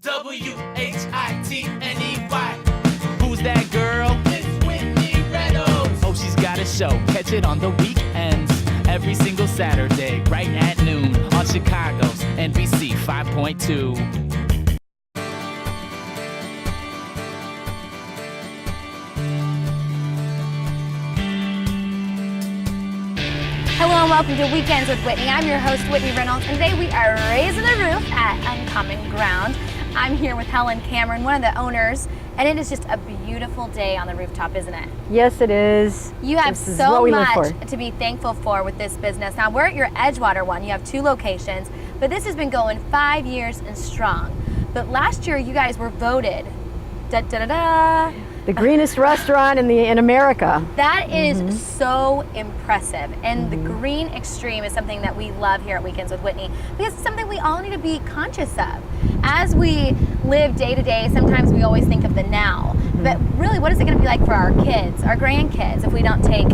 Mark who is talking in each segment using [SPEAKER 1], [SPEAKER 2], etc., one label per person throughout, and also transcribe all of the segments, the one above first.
[SPEAKER 1] Whitney. Who's that girl? It's Whitney Reynolds. Oh, she's got a show. Catch it on the weekends. Every single Saturday, right at noon on Chicago's NBC 5.2.
[SPEAKER 2] Hello and welcome to Weekends with Whitney. I'm your host, Whitney Reynolds, and today we are raising the roof at Uncommon Ground. I'm here with Helen Cameron, one of the owners, and it is just a beautiful day on the rooftop, isn't it?
[SPEAKER 3] Yes, it is.
[SPEAKER 2] You have
[SPEAKER 3] This is
[SPEAKER 2] so
[SPEAKER 3] what we live
[SPEAKER 2] much
[SPEAKER 3] for.
[SPEAKER 2] to be thankful for with this business. Now, we're at your Edgewater one. You have 2 locations, but this has been going 5 years and strong. But last year, you guys were voted
[SPEAKER 3] The greenest restaurant in America.
[SPEAKER 2] That is so impressive. And the green extreme is something that we love here at Weekends with Whitney because it's something we all need to be conscious of. As we live day to day, sometimes we always think of the now. But really, what is it going to be like for our kids, our grandkids, if we don't take,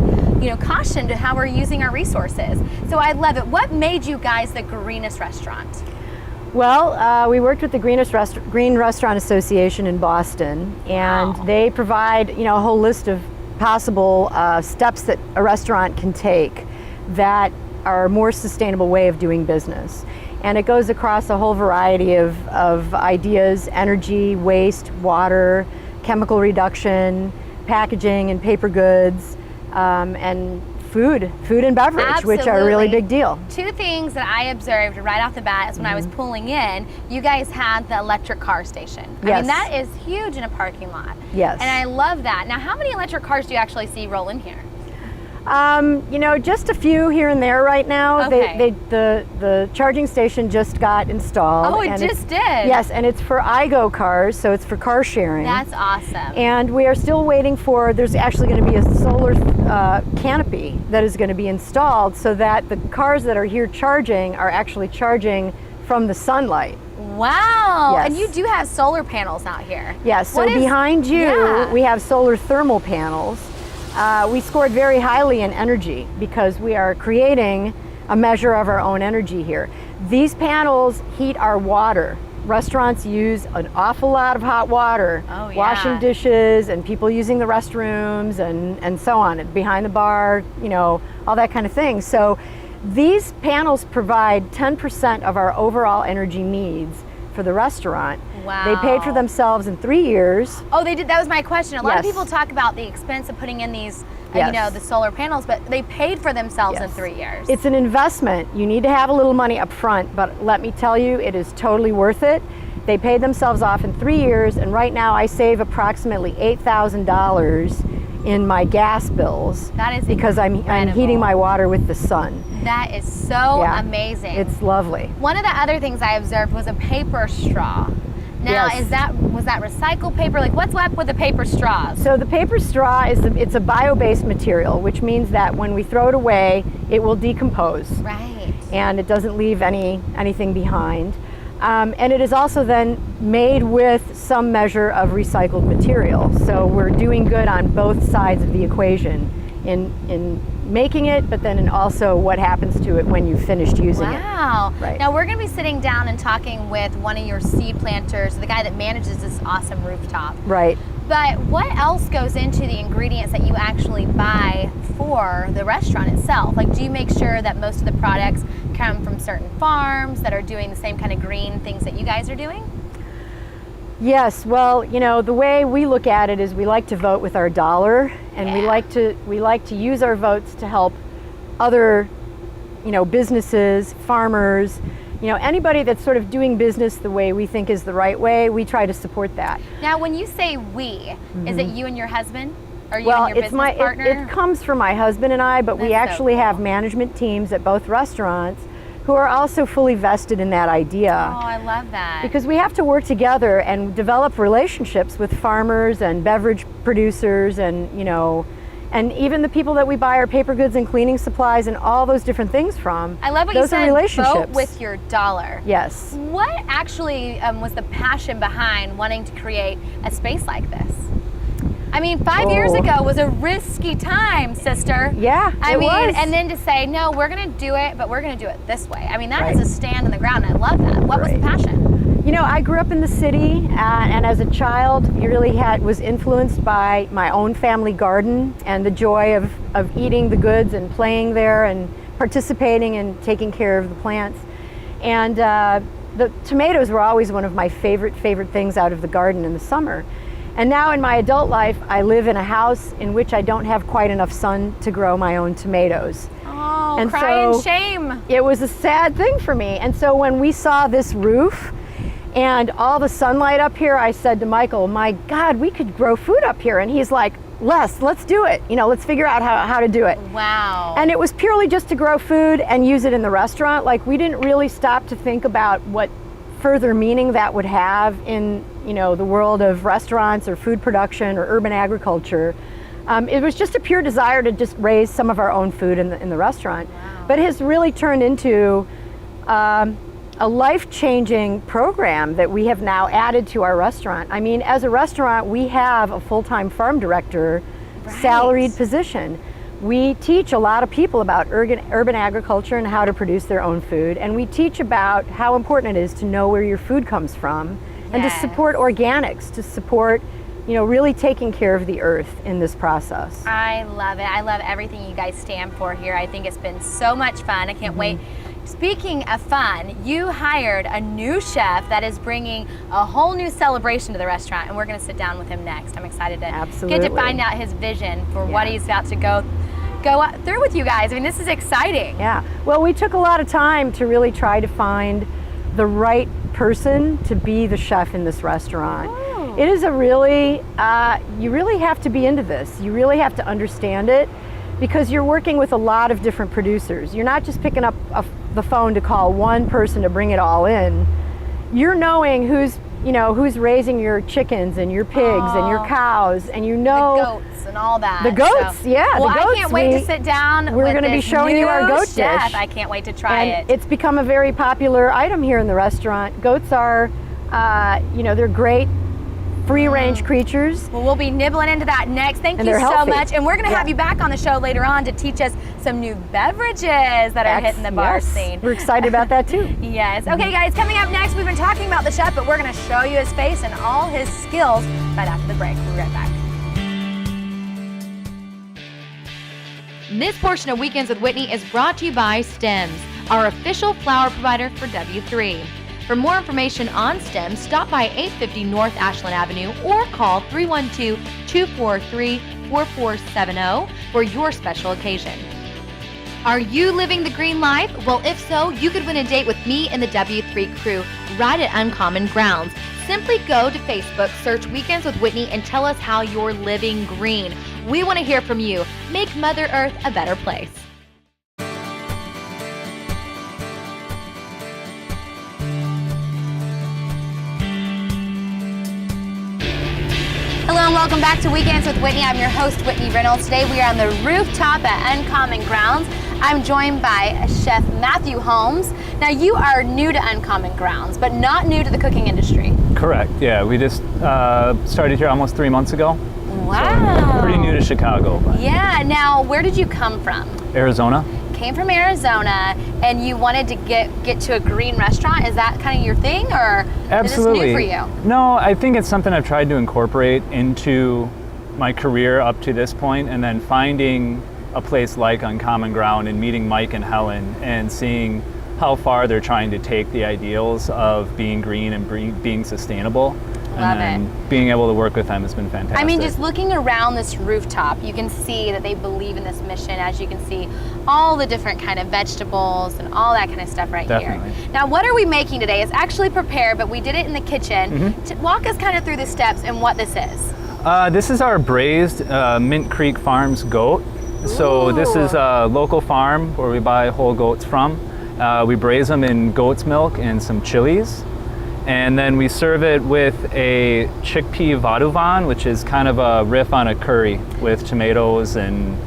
[SPEAKER 2] caution to how we're using our resources? So I love it. What made you guys the greenest restaurant?
[SPEAKER 3] Well, we worked with the Green Restaurant Association in Boston, and they provide, a whole list of possible steps that a restaurant can take that are a more sustainable way of doing business. And it goes across a whole variety of ideas: energy, waste, water, chemical reduction, packaging and paper goods, and food and beverage, which are a really big deal.
[SPEAKER 2] 2 things that I observed right off the bat is when I was pulling in, you guys had the electric car station. I mean, that is huge in a parking lot.
[SPEAKER 3] Yes.
[SPEAKER 2] And I love that. Now, how many electric cars do you actually see roll in here?
[SPEAKER 3] Just a few here and there right now.
[SPEAKER 2] Okay.
[SPEAKER 3] The charging station just got installed.
[SPEAKER 2] Oh, it just did?
[SPEAKER 3] Yes, and it's for iGo cars, so it's for car sharing.
[SPEAKER 2] That's awesome.
[SPEAKER 3] And we are still waiting for, there's actually going to be a solar canopy that is going to be installed so that the cars that are here charging are actually charging from the sunlight.
[SPEAKER 2] Wow.
[SPEAKER 3] Yes.
[SPEAKER 2] And you do have solar panels out here.
[SPEAKER 3] Yes, so behind you, we have solar thermal panels. We scored very highly in energy because we are creating a measure of our own energy here. These panels heat our water. Restaurants use an awful lot of hot water, washing dishes and people using the restrooms and so on, behind the bar, all that kind of thing. So these panels provide 10% of our overall energy needs for the restaurant.
[SPEAKER 2] Wow.
[SPEAKER 3] They paid for themselves in 3 years.
[SPEAKER 2] Oh, they did. That was my question. A lot of people talk about the expense of putting in these, the solar panels, but they paid for themselves in 3 years.
[SPEAKER 3] It's an investment. You need to have a little money up front, but let me tell you, it is totally worth it. They paid themselves off in 3 years, and right now I save approximately $8,000 in my gas bills.
[SPEAKER 2] That is
[SPEAKER 3] because I'm heating my water with the sun.
[SPEAKER 2] That is so amazing.
[SPEAKER 3] It's lovely.
[SPEAKER 2] One of the other things I observed was a paper straw. Now, was that recycled paper? Like, what's left with the paper straws?
[SPEAKER 3] So the paper straw it's a bio-based material, which means that when we throw it away, it will decompose.
[SPEAKER 2] Right.
[SPEAKER 3] And it doesn't leave anything behind. And it is also then made with some measure of recycled material. So we're doing good on both sides of the equation in making it, but then in also what happens to it when you've finished using it.
[SPEAKER 2] Wow.
[SPEAKER 3] Right.
[SPEAKER 2] Now we're going to be sitting down and talking with one of your seed planters, the guy that manages this awesome rooftop.
[SPEAKER 3] Right.
[SPEAKER 2] But what else goes into the ingredients that you actually buy for the restaurant itself? Like, do you make sure that most of the products come from certain farms that are doing the same kind of green things that you guys are doing?
[SPEAKER 3] Yes, well, the way we look at it is we like to vote with our dollar, and we like to use our votes to help other, businesses, farmers, anybody that's sort of doing business the way we think is the right way. We try to support that.
[SPEAKER 2] Now, when you say we, is it you and your husband? Or you and your business partner?
[SPEAKER 3] It comes from my husband and I, but we actually have management teams at both restaurants who are also fully vested in that idea.
[SPEAKER 2] Oh, I love that.
[SPEAKER 3] Because we have to work together and develop relationships with farmers and beverage producers and, and even the people that we buy our paper goods and cleaning supplies and all those different things from.
[SPEAKER 2] I love what
[SPEAKER 3] those
[SPEAKER 2] you
[SPEAKER 3] are
[SPEAKER 2] said,
[SPEAKER 3] relationships.
[SPEAKER 2] Vote with your dollar.
[SPEAKER 3] Yes.
[SPEAKER 2] What actually was the passion behind wanting to create a space like this? I mean, 5 years ago was a risky time, sister.
[SPEAKER 3] Yeah,
[SPEAKER 2] I mean,
[SPEAKER 3] was.
[SPEAKER 2] and then to say, no, we're going to do it, but we're going to do it this way. I mean, that is a stand in the ground. I love that. What was the passion?
[SPEAKER 3] You know, I grew up in the city, and as a child, was influenced by my own family garden and the joy of eating the goods and playing there and participating and taking care of the plants. And the tomatoes were always one of my favorite things out of the garden in the summer. And now in my adult life, I live in a house in which I don't have quite enough sun to grow my own tomatoes.
[SPEAKER 2] Oh,
[SPEAKER 3] and
[SPEAKER 2] crying
[SPEAKER 3] so
[SPEAKER 2] shame.
[SPEAKER 3] It was a sad thing for me. And so when we saw this roof and all the sunlight up here, I said to Michael, my God, we could grow food up here. And he's like, let's do it. You know, let's figure out how to do it.
[SPEAKER 2] Wow.
[SPEAKER 3] And it was purely just to grow food and use it in the restaurant. Like, we didn't really stop to think about what further meaning that would have in, you know, the world of restaurants or food production or urban agriculture. It was just a pure desire to just raise some of our own food in the restaurant.
[SPEAKER 2] Wow.
[SPEAKER 3] But it has really turned into a life-changing program that we have now added to our restaurant. I mean, as a restaurant, we have a full-time farm director, salaried position. We teach a lot of people about urban agriculture and how to produce their own food, and we teach about how important it is to know where your food comes from and to support organics, to support, you know, really taking care of the earth in this process.
[SPEAKER 2] I love it. I love everything you guys stand for here. I think it's been so much fun. I can't wait. Speaking of fun, you hired a new chef that is bringing a whole new celebration to the restaurant, and we're going to sit down with him next. I'm excited to get to find out his vision for what he's about to go through with you guys. I mean, this is exciting.
[SPEAKER 3] Yeah. Well, we took a lot of time to really try to find the right person to be the chef in this restaurant.
[SPEAKER 2] Oh.
[SPEAKER 3] It is a really, you really have to be into this. You really have to understand it, because you're working with a lot of different producers. You're not just picking up the phone to call one person to bring it all in. You're knowing who's raising your chickens and your pigs and your cows, and you know
[SPEAKER 2] the goats and all that.
[SPEAKER 3] The goats,
[SPEAKER 2] so.
[SPEAKER 3] yeah.
[SPEAKER 2] Well,
[SPEAKER 3] the goats,
[SPEAKER 2] I can't wait to sit down.
[SPEAKER 3] We're going to be showing you our goat
[SPEAKER 2] chef.
[SPEAKER 3] dish.
[SPEAKER 2] I can't wait to try
[SPEAKER 3] and
[SPEAKER 2] it.
[SPEAKER 3] It's become a very popular item here in the restaurant. Goats are, they're great free-range creatures.
[SPEAKER 2] Well, we'll be nibbling into that next. Thank you so much. And we're going to have you back on the show later on to teach us some new beverages that are hitting the bar scene.
[SPEAKER 3] We're excited about that too.
[SPEAKER 2] Yes. Okay, guys, coming up next, we've been talking about the chef, but we're going to show you his face and all his skills right after the break. We'll be right back.
[SPEAKER 4] This portion of Weekends with Whitney is brought to you by Stems, our official flower provider for W3. For more information on STEM, stop by 850 North Ashland Avenue or call 312-243-4470 for your special occasion. Are you living the green life? Well, if so, you could win a date with me and the W3 crew right at Uncommon Grounds. Simply go to Facebook, search Weekends with Whitney, and tell us how you're living green. We want to hear from you. Make Mother Earth a better place.
[SPEAKER 2] Hello and welcome back to Weekends with Whitney. I'm your host, Whitney Reynolds. Today we are on the rooftop at Uncommon Grounds. I'm joined by Chef Matthew Holmes. Now, you are new to Uncommon Grounds, but not new to the cooking industry.
[SPEAKER 5] Correct, yeah. We just started here almost 3 months ago.
[SPEAKER 2] Wow.
[SPEAKER 5] So pretty new to Chicago. But
[SPEAKER 2] Yeah, now where did you come from?
[SPEAKER 5] Arizona.
[SPEAKER 2] Came from Arizona, and you wanted to get to a green restaurant. Is that kind of your thing, or
[SPEAKER 5] Absolutely.
[SPEAKER 2] is this new for you?
[SPEAKER 5] No, I think it's something I've tried to incorporate into my career up to this point, and then finding a place like Uncommon Ground and meeting Mike and Helen and seeing how far they're trying to take the ideals of being green and being sustainable.
[SPEAKER 2] Love
[SPEAKER 5] and being able to work with them has been fantastic.
[SPEAKER 2] I mean, just looking around this rooftop, you can see that they believe in this mission. As you can see, all the different kind of vegetables and all that kind of stuff right
[SPEAKER 5] Definitely.
[SPEAKER 2] here. Now, what are we making today? It's actually prepared, but we did it in the kitchen. Walk us kind of through the steps and what this is.
[SPEAKER 5] This is our braised Mint Creek Farms goat. So this is a local farm where we buy whole goats from. We braise them in goat's milk and some chilies. And then we serve it with a chickpea vadouvan, which is kind of a riff on a curry with tomatoes and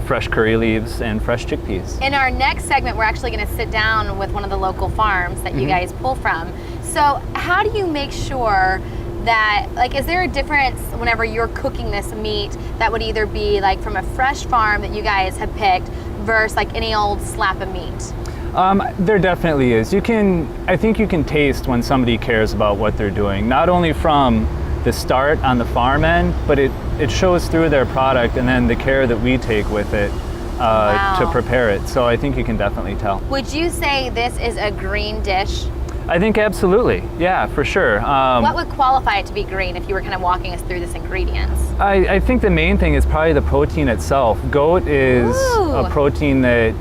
[SPEAKER 5] fresh curry leaves and fresh chickpeas.
[SPEAKER 2] In our next segment, we're actually going to sit down with one of the local farms that you guys pull from. So how do you make sure that, like, is there a difference whenever you're cooking this meat that would either be like from a fresh farm that you guys have picked versus like any old slap of meat?
[SPEAKER 5] There definitely is. I think you can taste when somebody cares about what they're doing, not only from the start on the farm end, but it shows through their product and then the care that we take with it to prepare it. So I think you can definitely tell.
[SPEAKER 2] Would you say this is a green dish?
[SPEAKER 5] I think absolutely, yeah, for sure.
[SPEAKER 2] What would qualify it to be green if you were kind of walking us through this ingredients?
[SPEAKER 5] I think the main thing is probably the protein itself. Goat is a protein that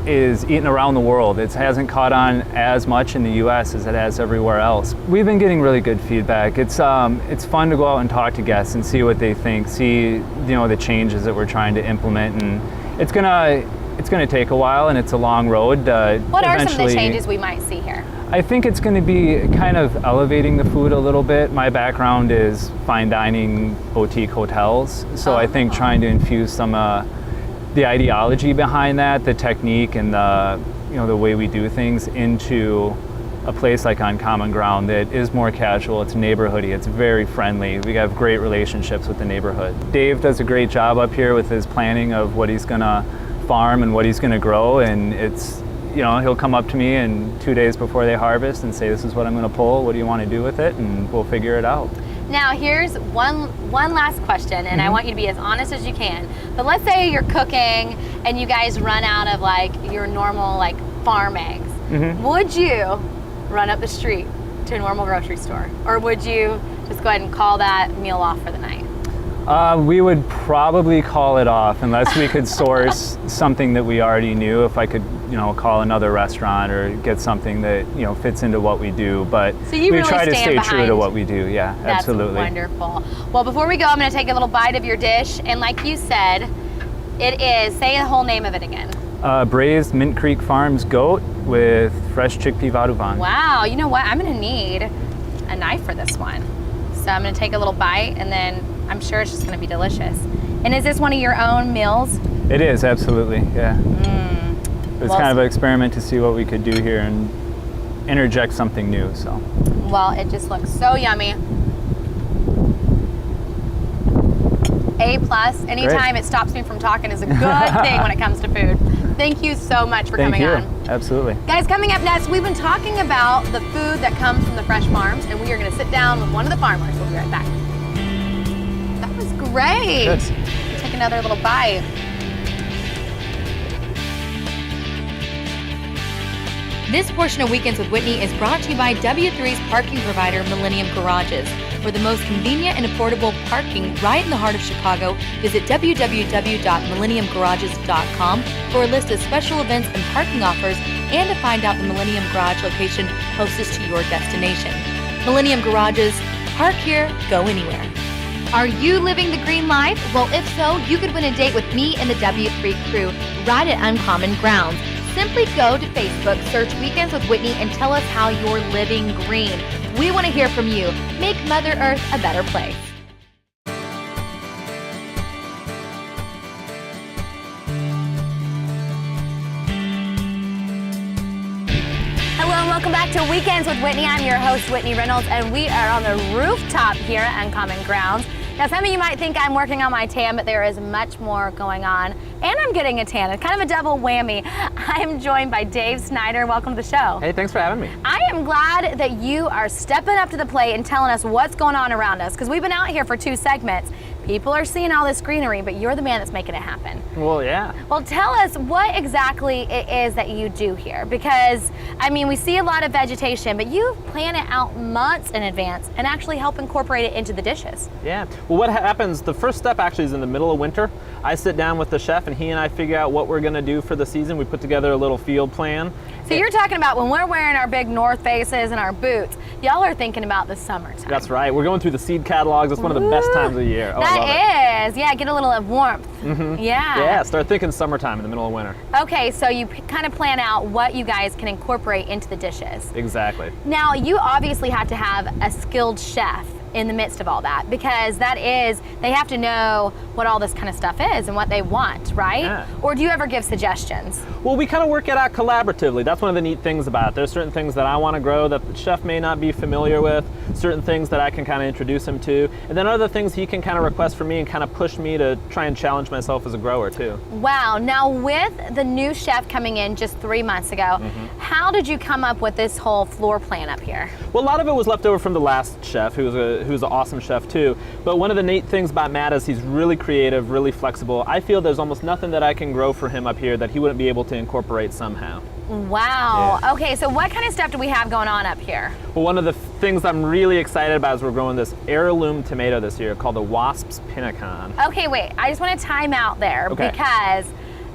[SPEAKER 5] is eaten around the world. It hasn't caught on as much in the US as it has everywhere else. We've been getting really good feedback. It's fun to go out and talk to guests and see what they think, see the changes that we're trying to implement, and it's gonna take a while and it's a long road.
[SPEAKER 2] What are some of the changes we might see here?
[SPEAKER 5] I think it's going to be kind of elevating the food a little bit. My background is fine dining, boutique hotels, so I think trying to infuse some the ideology behind that, the technique, and the way we do things into a place like Uncommon Ground that is more casual. It's neighborhoody. It's very friendly. We have great relationships with the neighborhood. Dave does a great job up here with his planning of what he's going to farm and what he's going to grow, and it's he'll come up to me and 2 days before they harvest and say, this is what I'm going to pull, what do you want to do with it, and we'll figure it out.
[SPEAKER 2] Now here's one last question, and I want you to be as honest as you can. But let's say you're cooking and you guys run out of like your normal like farm eggs. Would you run up the street to a normal grocery store, or would you just go ahead and call that meal off for the night?
[SPEAKER 5] We would probably call it off unless we could source something that we already knew. If I could, call another restaurant or get something that fits into what we do. But
[SPEAKER 2] so you
[SPEAKER 5] we
[SPEAKER 2] really
[SPEAKER 5] try to stay
[SPEAKER 2] behind.
[SPEAKER 5] true to what we do. Yeah,
[SPEAKER 2] That's
[SPEAKER 5] absolutely.
[SPEAKER 2] Wonderful. Well, before we go, I'm going to take a little bite of your dish, and like you said, it is. Say the whole name of it again.
[SPEAKER 5] Braised Mint Creek Farms goat with fresh chickpea vadu vang.
[SPEAKER 2] Wow. You know what? I'm going to need a knife for this one. So I'm going to take a little bite, and then I'm sure it's just going to be delicious. And is this one of your own meals?
[SPEAKER 5] It is, absolutely, yeah. It's kind of an experiment to see what we could do here and interject something new, so.
[SPEAKER 2] Well, it just looks so yummy. A+. Anytime
[SPEAKER 5] Great.
[SPEAKER 2] it stops me from talking is a good thing when it comes to food. Thank you so much for coming on.
[SPEAKER 5] Absolutely.
[SPEAKER 2] Guys, coming up next, we've been talking about the food that comes from the fresh farms, and we are going to sit down with one of the farmers. We'll be right back. That was great.
[SPEAKER 5] Good.
[SPEAKER 2] Take another little bite.
[SPEAKER 4] This portion of Weekends with Whitney is brought to you by W3's parking provider, Millennium Garages. For the most convenient and affordable parking right in the heart of Chicago, visit www.millenniumgarages.com for a list of special events and parking offers, and to find out the Millennium Garage location closest to your destination. Millennium Garages, park here, go anywhere. Are you living the green life? Well, if so, you could win a date with me and the W3 crew right at Uncommon Grounds. Simply go to Facebook, search Weekends with Whitney, and tell us how you're living green. We want to hear from you. Make Mother Earth a better place.
[SPEAKER 2] Hello and welcome back to Weekends with Whitney. I'm your host, Whitney Reynolds, and we are on the rooftop here at Uncommon Grounds. Now, some of you might think I'm working on my tan, but there is much more going on, and I'm getting a tan. It's kind of a double whammy. I am joined by Dave Snyder. Welcome to the show.
[SPEAKER 6] Hey, thanks for having me.
[SPEAKER 2] I am glad that you are stepping up to the plate and telling us what's going on around us, because we've been out here for 2 segments. People are seeing all this greenery, but you're the man that's making it happen.
[SPEAKER 6] Well, yeah.
[SPEAKER 2] Well, tell us what exactly it is that you do here, because, I mean, we see a lot of vegetation, but you plan it out months in advance and actually help incorporate it into the dishes.
[SPEAKER 6] Yeah. Well, what happens, the first step actually is in the middle of winter. I sit down with the chef and he and I figure out what we're going to do for the season. We put together a little field plan.
[SPEAKER 2] So you're talking about when we're wearing our big North Faces and our boots, y'all are thinking about the summertime.
[SPEAKER 6] That's right. We're going through the seed catalogs. It's one of the best times of the year. Oh, I love it.
[SPEAKER 2] That is. Yeah, get a little of warmth.
[SPEAKER 6] Mm-hmm.
[SPEAKER 2] Yeah.
[SPEAKER 6] Yeah, start thinking summertime in the middle of winter.
[SPEAKER 2] Okay, so you kind of plan out what you guys can incorporate into the dishes.
[SPEAKER 6] Exactly.
[SPEAKER 2] Now, you obviously have to have a skilled chef in the midst of all that? Because they have to know what all this kind of stuff is and what they want, right?
[SPEAKER 6] Yeah.
[SPEAKER 2] Or do you ever give suggestions?
[SPEAKER 6] Well, we kind of work it out collaboratively. That's one of the neat things about it. There's certain things that I want to grow that the chef may not be familiar with, certain things that I can kind of introduce him to, and then other things he can kind of request from me and kind of push me to try and challenge myself as a grower too.
[SPEAKER 2] Wow, now with the new chef coming in just 3 months ago, how did you come up with this whole floor plan up here?
[SPEAKER 6] Well, a lot of it was left over from the last chef, who was an awesome chef too. But one of the neat things about Matt is he's really creative, really flexible. I feel there's almost nothing that I can grow for him up here that he wouldn't be able to incorporate somehow.
[SPEAKER 2] Wow.
[SPEAKER 6] Yeah.
[SPEAKER 2] Okay, so what kind of stuff do we have going on up here?
[SPEAKER 6] Well, one of the things I'm really excited about is we're growing this heirloom tomato this year called the Wasp's Pinnacon.
[SPEAKER 2] Okay, wait, I just want to time out there because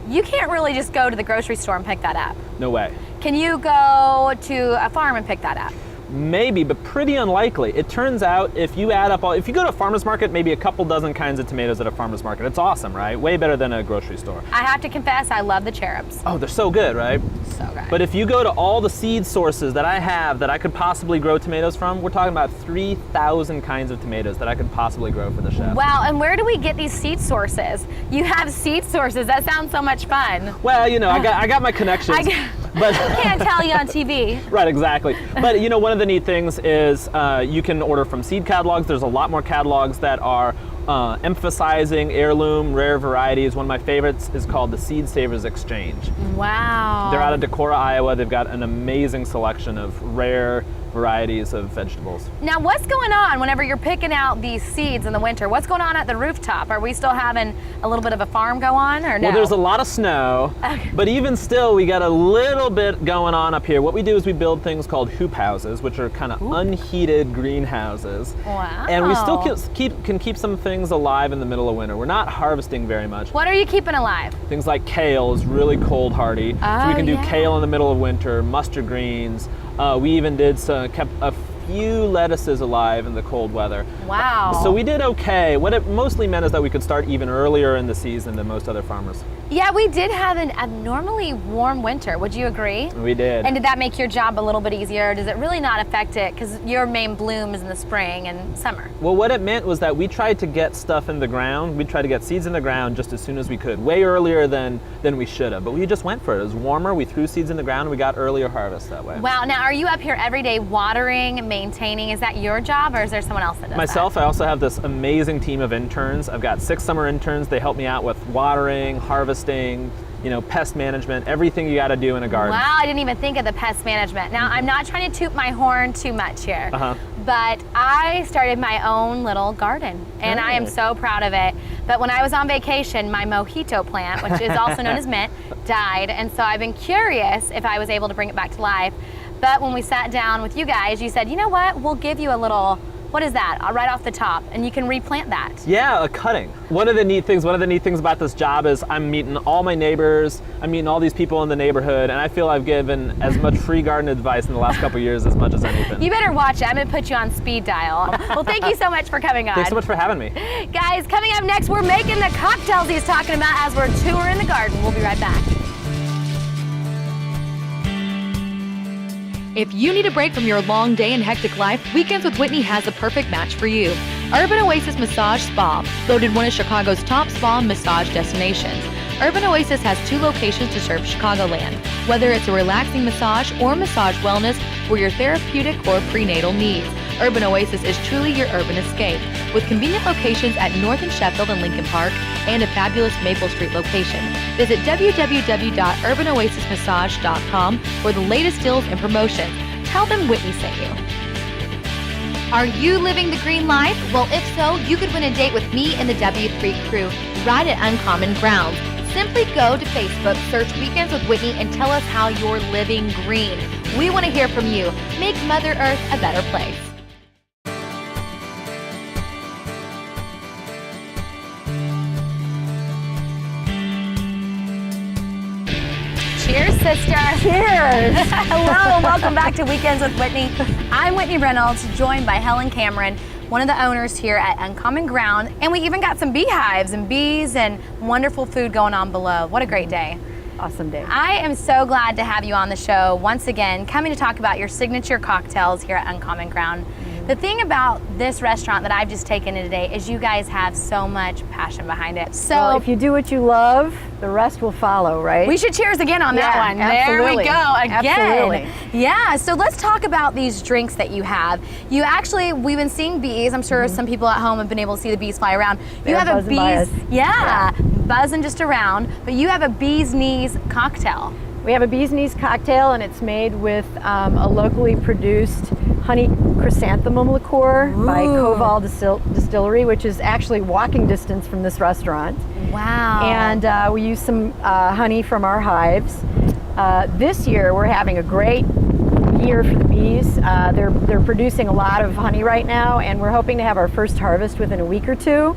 [SPEAKER 2] you can't really just go to the grocery store and pick that up.
[SPEAKER 6] No way.
[SPEAKER 2] Can you go to a farm and pick that up?
[SPEAKER 6] Maybe, but pretty unlikely. It turns out if you add up if you go to a farmer's market, maybe a couple dozen kinds of tomatoes at a farmer's market. It's awesome, right? Way better than a grocery store.
[SPEAKER 2] I have to confess, I love the cherubs.
[SPEAKER 6] Oh, they're so good, right?
[SPEAKER 2] So good.
[SPEAKER 6] But if you go to all the seed sources that I have that I could possibly grow tomatoes from, we're talking about 3,000 kinds of tomatoes that I could possibly grow for the chef.
[SPEAKER 2] Wow, and where do we get these seed sources? You have seed sources, that sounds so much fun.
[SPEAKER 6] Well, you know, I got my connections. But
[SPEAKER 2] can't tell you on TV.
[SPEAKER 6] Right, exactly. But you know, one of the neat things is you can order from seed catalogs. There's a lot more catalogs that are emphasizing heirloom, rare varieties. One of my favorites is called the Seed Savers Exchange.
[SPEAKER 2] Wow.
[SPEAKER 6] They're out of Decorah, Iowa. They've got an amazing selection of rare varieties of vegetables.
[SPEAKER 2] Now, what's going on whenever you're picking out these seeds in the winter? What's going on at the rooftop? Are we still having a little bit of a farm go on, or no?
[SPEAKER 6] Well, there's a lot of snow, but even still, we got a little bit going on up here. What we do is we build things called hoop houses, which are kind of unheated greenhouses.
[SPEAKER 2] Wow.
[SPEAKER 6] And we still can keep some things alive in the middle of winter. We're not harvesting very much.
[SPEAKER 2] What are you keeping alive?
[SPEAKER 6] Things like kale is really cold hardy. So we can do
[SPEAKER 2] yeah.
[SPEAKER 6] kale in the middle of winter, mustard greens. We even kept a few lettuces alive in the cold weather.
[SPEAKER 2] Wow.
[SPEAKER 6] So we did okay. What it mostly meant is that we could start even earlier in the season than most other farmers.
[SPEAKER 2] Yeah, we did have an abnormally warm winter. Would you agree?
[SPEAKER 6] We did.
[SPEAKER 2] And did that make your job a little bit easier? Does it really not affect it? Because your main bloom is in the spring and summer.
[SPEAKER 6] Well, what it meant was that we tried to get stuff in the ground. We tried to get seeds in the ground just as soon as we could, way earlier than we should have. But we just went for it. It was warmer. We threw seeds in the ground and we got earlier harvest that way.
[SPEAKER 2] Wow. Now, are you up here every day watering, maintaining? Is that your job, or is there someone else that does
[SPEAKER 6] Myself,
[SPEAKER 2] that?
[SPEAKER 6] I also have this amazing team of interns. I've got 6 summer interns. They help me out with watering, harvesting, pest management, everything you got to do in a garden.
[SPEAKER 2] Wow, I didn't even think of the pest management. Now, I'm not trying to toot my horn too much here, but I started my own little garden, and I am so proud of it. But when I was on vacation, my mojito plant, which is also known as mint, died, and so I've been curious if I was able to bring it back to life. But when we sat down with you guys, you said, you know what, we'll give you a little, what is that, right off the top, and you can replant that.
[SPEAKER 6] Yeah, a cutting. One of the neat things about this job is I'm meeting all my neighbors, I'm meeting all these people in the neighborhood, and I feel I've given as much free garden advice in the last couple of years as much as anything.
[SPEAKER 2] You better watch it. I'm gonna put you on speed dial. Well, thank you so much for coming on.
[SPEAKER 6] Thanks so much for having me.
[SPEAKER 2] Guys, coming up next, we're making the cocktails he's talking about as we're touring the garden. We'll be right back.
[SPEAKER 4] If you need a break from your long day and hectic life, Weekends with Whitney has the perfect match for you. Urban Oasis Massage Spa, voted one of Chicago's top spa and massage destinations. Urban Oasis has 2 locations to serve Chicagoland. Whether it's a relaxing massage or massage wellness for your therapeutic or prenatal needs, Urban Oasis is truly your urban escape. With convenient locations at North and Sheffield and Lincoln Park and a fabulous Maple Street location. Visit www.urbanoasismassage.com for the latest deals and promotions. Tell them Whitney sent you. Are you living the green life? Well, if so, you could win a date with me and the W3 crew right at Uncommon Grounds. Simply go to Facebook, search Weekends with Whitney, and tell us how you're living green. We want to hear from you. Make Mother Earth a better place.
[SPEAKER 2] Cheers, sister.
[SPEAKER 3] Cheers.
[SPEAKER 2] Hello, and welcome back to Weekends with Whitney. I'm Whitney Reynolds, joined by Helen Cameron, one of the owners here at Uncommon Ground. And we even got some beehives and bees and wonderful food going on below. What a great day.
[SPEAKER 3] Awesome day.
[SPEAKER 2] I am so glad to have you on the show once again, coming to talk about your signature cocktails here at Uncommon Ground. The thing about this restaurant that I've just taken in today is you guys have so much passion behind it. So
[SPEAKER 3] Well, if you do what you love, the rest will follow, right?
[SPEAKER 2] we should cheers again on that
[SPEAKER 3] Yeah,
[SPEAKER 2] one. There we
[SPEAKER 3] absolutely.
[SPEAKER 2] go, again.
[SPEAKER 3] Absolutely.
[SPEAKER 2] Yeah, so let's talk about these drinks that you have. You actually, we've been seeing bees. I'm sure some people at home have been able to see the bees fly around. You
[SPEAKER 3] They're
[SPEAKER 2] have a
[SPEAKER 3] buzzing by us.
[SPEAKER 2] yeah, buzzing just around, but you have a bee's knees cocktail.
[SPEAKER 3] We have a bee's knees cocktail, and it's made with a locally produced honey chrysanthemum liqueur by Koval Distillery, which is actually walking distance from this restaurant.
[SPEAKER 2] Wow.
[SPEAKER 3] And we use some honey from our hives. This year, we're having a great year for the bees. They're producing a lot of honey right now, and we're hoping to have our first harvest within a week or two.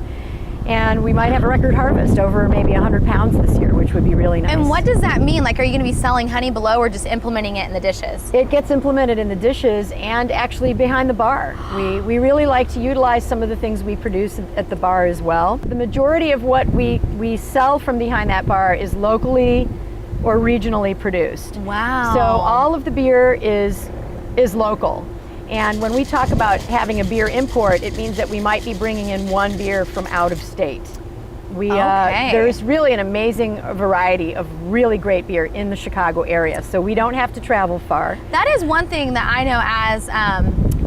[SPEAKER 3] And we might have a record harvest over maybe 100 pounds this year, which would be really nice.
[SPEAKER 2] And what does that mean? Like, are you going to be selling honey below or just implementing it in the dishes?
[SPEAKER 3] It gets implemented in the dishes and actually behind the bar. We really like to utilize some of the things we produce at the bar as well. The majority of what we sell from behind that bar is locally or regionally produced.
[SPEAKER 2] Wow.
[SPEAKER 3] So all of the beer is local. And when we talk about having a beer import, it means that we might be bringing in one beer from out of state.
[SPEAKER 2] Okay.
[SPEAKER 3] There's really an amazing variety of really great beer in the Chicago area, so we don't have to travel far.
[SPEAKER 2] That is one thing that I know as,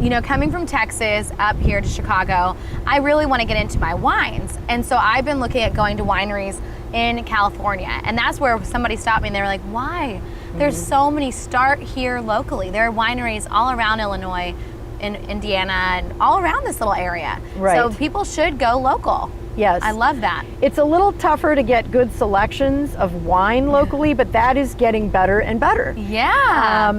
[SPEAKER 2] you know, coming from Texas up here to Chicago, I really want to get into my wines. And so I've been looking at going to wineries in California. And that's where somebody stopped me and they were like, why? There's so many, start here locally. There are wineries all around Illinois, in Indiana, and all around this little area.
[SPEAKER 3] Right.
[SPEAKER 2] So people should go local.
[SPEAKER 3] Yes.
[SPEAKER 2] I love that.
[SPEAKER 3] It's a little tougher to get good selections of wine locally, but that is getting better and better.
[SPEAKER 2] Yeah.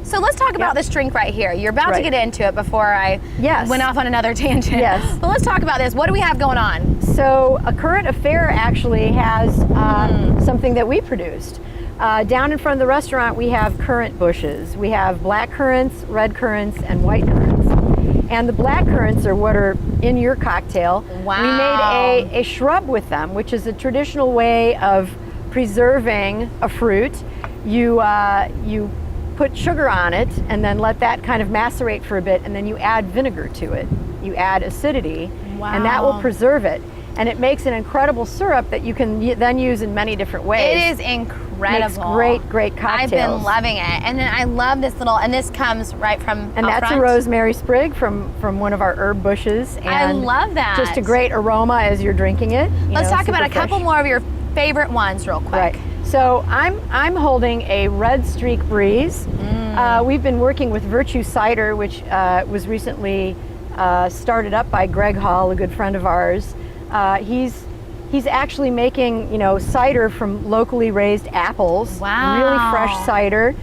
[SPEAKER 2] So let's talk about this drink right here. You're about to
[SPEAKER 3] Right.
[SPEAKER 2] get into it before I
[SPEAKER 3] Yes.
[SPEAKER 2] went off on another tangent.
[SPEAKER 3] Yes.
[SPEAKER 2] But let's talk about this. What do we have going on?
[SPEAKER 3] So a current affair actually has something that we produced. Down in front of the restaurant, we have currant bushes. We have black currants, red currants, and white currants. And the black currants are what are in your cocktail.
[SPEAKER 2] Wow.
[SPEAKER 3] We made a shrub with them, which is a traditional way of preserving a fruit. You put sugar on it and then let that kind of macerate for a bit, and then you add vinegar to it. You add acidity, and that will
[SPEAKER 2] Wow.
[SPEAKER 3] preserve it. And it makes an incredible syrup that you can then use in many different ways.
[SPEAKER 2] It is incredible.
[SPEAKER 3] Makes great cocktails.
[SPEAKER 2] I've been loving it. And then I love this little, and this comes right from
[SPEAKER 3] And
[SPEAKER 2] out
[SPEAKER 3] that's
[SPEAKER 2] front.
[SPEAKER 3] a rosemary sprig from one of our herb bushes. And
[SPEAKER 2] I love that.
[SPEAKER 3] Just a great aroma as you're drinking it.
[SPEAKER 2] Let's talk about a
[SPEAKER 3] super
[SPEAKER 2] couple
[SPEAKER 3] fresh.
[SPEAKER 2] more of your favorite ones real quick.
[SPEAKER 3] Right. So I'm holding a Red Streak Breeze. We've been working with Virtue Cider, which was recently started up by Greg Hall, a good friend of ours. He's actually making, cider from locally raised apples.
[SPEAKER 2] Wow.
[SPEAKER 3] Really fresh cider.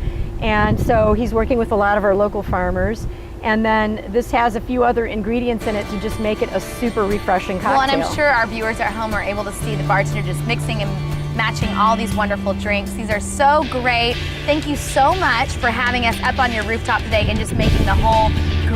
[SPEAKER 3] And so he's working with a lot of our local farmers. And then this has a few other ingredients in it to just make it a super refreshing cocktail.
[SPEAKER 2] Well, and I'm sure our viewers at home are able to see the bartender just mixing and matching all these wonderful drinks. These are so great. Thank you so much for having us up on your rooftop today and just making the whole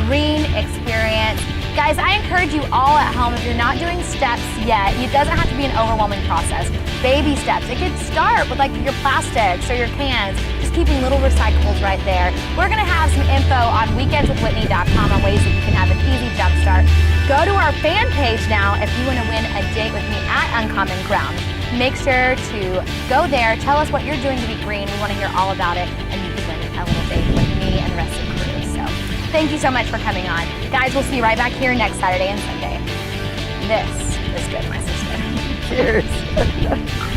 [SPEAKER 2] green experience. Guys, I encourage you all at home, if you're not doing steps yet, it doesn't have to be an overwhelming process. Baby steps. It could start with like your plastics or your cans, just keeping little recyclables right there. We're gonna have some info on weekendswithwhitney.com on ways that you can have an easy jump start. Go to our fan page now if you wanna win a date with me at Uncommon Ground. Make sure to go there, tell us what you're doing to be green. We wanna hear all about it, and you can win a little date with me and the rest of the crew. So thank you so much for coming on. Guys, we'll see you right back here next Saturday and Sunday. This is good, my sister.
[SPEAKER 3] Cheers.